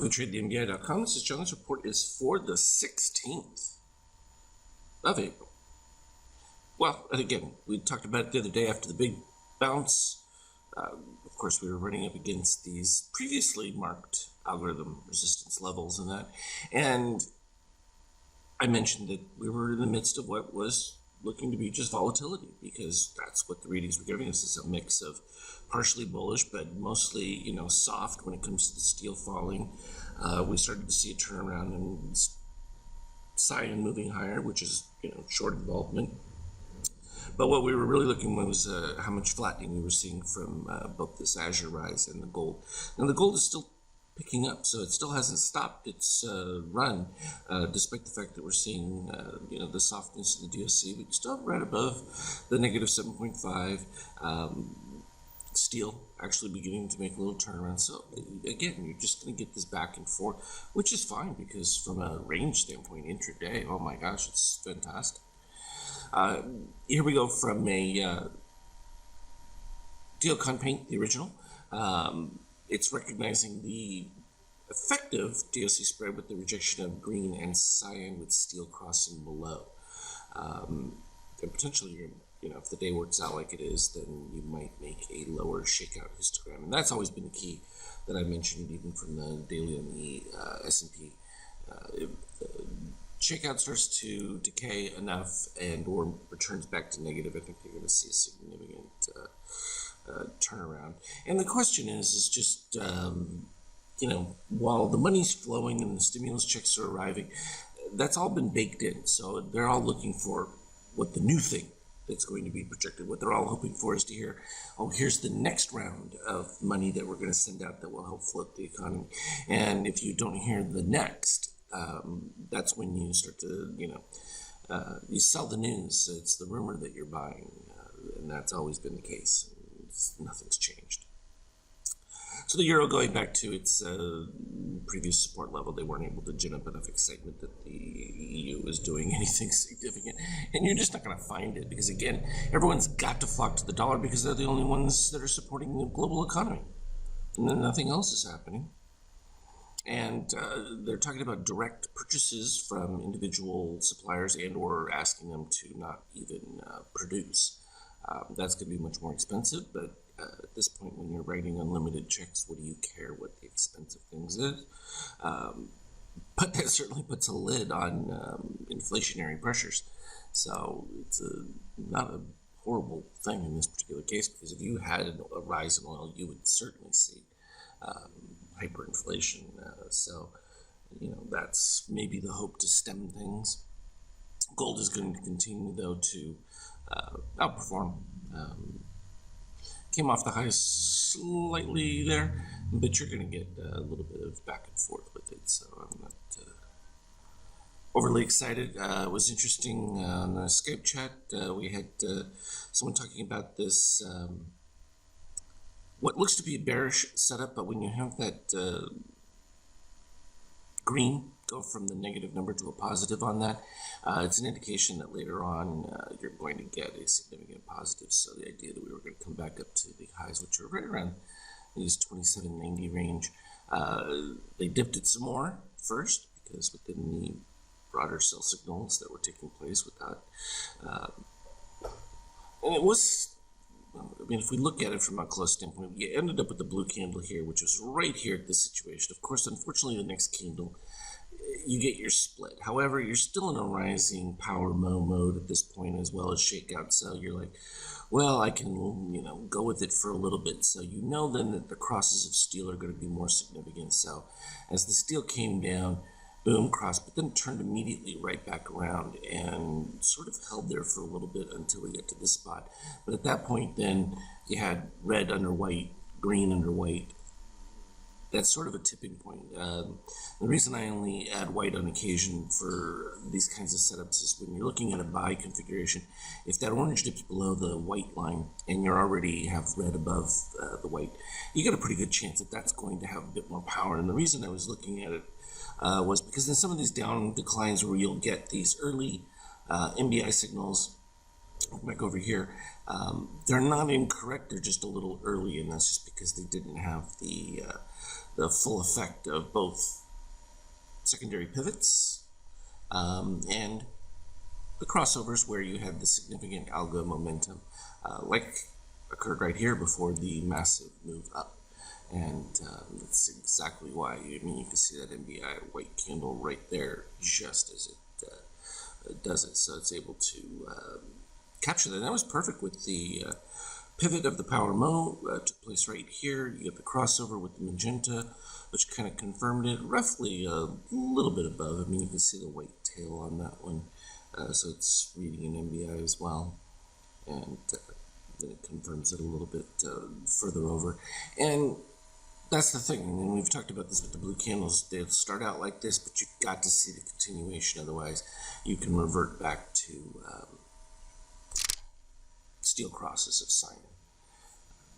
Welcome to TradeTheMBI.com. This is John. This report is for the 16th of April. Well, and again, we talked about it the other day after the big bounce. Of course, we were running up against these previously marked algorithm resistance levels and that. And I mentioned that we were in the midst of what was looking to be just volatility, because that's what the readings were giving us, is a mix of partially bullish but mostly soft when it comes to the steel falling. We started to see a turnaround and cyan moving higher, which is short involvement. But what we were really looking at was how much flattening we were seeing from both this Azure rise and the gold. Now the gold is still picking up, so it still hasn't stopped its run, despite the fact that we're seeing the softness in the DSC. But still right above the negative 7.5. Steel actually beginning to make a little turnaround. So again, you're just going to get this back and forth, which is fine, because from a range standpoint, intraday, oh my gosh, it's fantastic. Here we go from a Dealcon Paint, the original. It's recognizing the effective DOC spread with the rejection of green and cyan with steel crossing below. And potentially, if the day works out like it is, then you might make a lower shakeout histogram. And that's always been the key that I mentioned even from the daily on the S&P. If the shakeout starts to decay enough and or returns back to negative, I think you're going to see a significant turnaround. And the question is just, while the money's flowing and the stimulus checks are arriving, that's all been baked in. So they're all looking for what the new thing that's going to be projected. What they're all hoping for is to hear, oh, here's the next round of money that we're going to send out that will help float the economy. And if you don't hear the next, that's when you start to, you sell the news. It's the rumor that you're buying, and that's always been the case. Nothing's changed. So the euro going back to its previous support level, they weren't able to gin up enough excitement that the EU is doing anything significant. And you're just not going to find it, because again, everyone's got to flock to the dollar because they're the only ones that are supporting the global economy. And then nothing else is happening. And they're talking about direct purchases from individual suppliers and or asking them to not even produce. That's going to be much more expensive, but at this point, when you're writing unlimited checks, what do you care what the expensive things is? But that certainly puts a lid on inflationary pressures. So it's not a horrible thing in this particular case, because if you had a rise in oil, you would certainly see hyperinflation. So that's maybe the hope to stem things. Gold is going to continue, though, to outperform. Came off the highs slightly there, but you're going to get a little bit of back and forth with it. So I'm not overly excited. It was interesting on the Skype chat. We had someone talking about this, what looks to be a bearish setup, but when you have that green go from the negative number to a positive on that, it's an indication that later on you're going to get a significant positive. So the idea that we were going to come back up to the highs, which are right around these 2790 range, they dipped it some more first, because within the broader sell signals that were taking place with that, and it was, I mean, if we look at it from a close standpoint, we ended up with the blue candle here, which was right here at this situation. Of course, unfortunately, the next candle, you get your split. However, you're still in a rising power mode at this point, as well as shakeout. So you're like, well, I can, go with it for a little bit. So then that the crosses of steel are going to be more significant. So as the steel came down, boom, cross, but then turned immediately right back around and sort of held there for a little bit until we get to this spot. But at that point, then you had red under white, green under white. That's sort of a tipping point. The reason I only add white on occasion for these kinds of setups is when you're looking at a buy configuration, if that orange dips below the white line and you already have red above the white, you got a pretty good chance that that's going to have a bit more power. And the reason I was looking at it was because in some of these down declines where you'll get these early MBI signals back over here, they're not incorrect. They're just a little early, and that's just because they didn't have the full effect of both secondary pivots and the crossovers where you had the significant algo momentum, like occurred right here before the massive move up. And that's exactly why. I mean, you can see that NBI white candle right there, just as it does it. So it's able to capture that. And that was perfect with the pivot of the power mo took place right here. You get the crossover with the magenta, which kind of confirmed it roughly a little bit above. I mean, you can see the white tail on that one. So it's reading an NBI as well. And then it confirms it a little bit further over. And that's the thing, and we've talked about this with the blue candles. They'll start out like this, but you've got to see the continuation. Otherwise, you can revert back to steel crosses of cyan.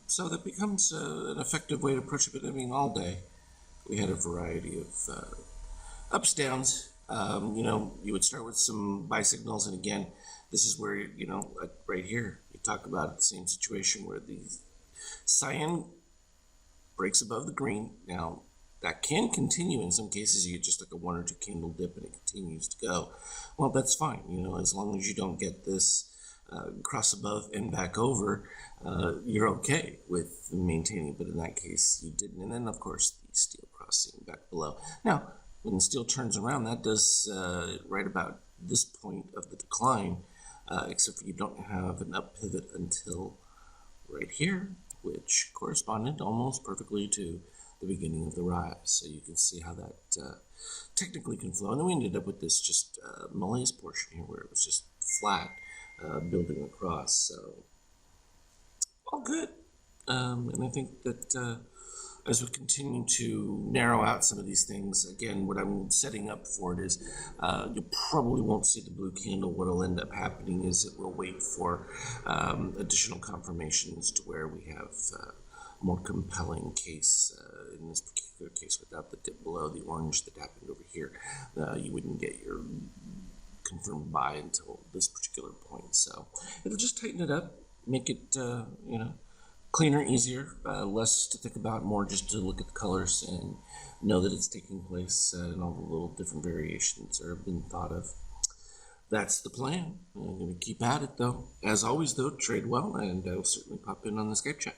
So that becomes an effective way to approach it. But I mean, all day we had a variety of ups, downs. You would start with some buy signals, and again, this is where, right here, you talk about the same situation where the cyan breaks above the green. Now, that can continue in some cases. You get just like a 1 or 2 candle dip and it continues to go. Well, that's fine, as long as you don't get this cross above and back over, you're okay with maintaining. But in that case, you didn't. And then, of course, the steel crossing back below. Now, when the steel turns around, that does right about this point of the decline, except for you don't have an up pivot until right here, which corresponded almost perfectly to the beginning of the rise. So you can see how that technically can flow. And then we ended up with this just malaise portion here where it was just flat, building across. So all good. And I think that as we continue to narrow out some of these things, again, what I'm setting up for it is you probably won't see the blue candle. What will end up happening is it will wait for additional confirmations to where we have a more compelling case. In this particular case, without the dip below the orange that happened over here, you wouldn't get your confirmed buy until this particular point. So it'll just tighten it up, make it, cleaner, easier, less to think about, more just to look at the colors and know that it's taking place and all the little different variations are being thought of. That's the plan. I'm going to keep at it, though. As always, though, trade well, and I will certainly pop in on the Skype chat.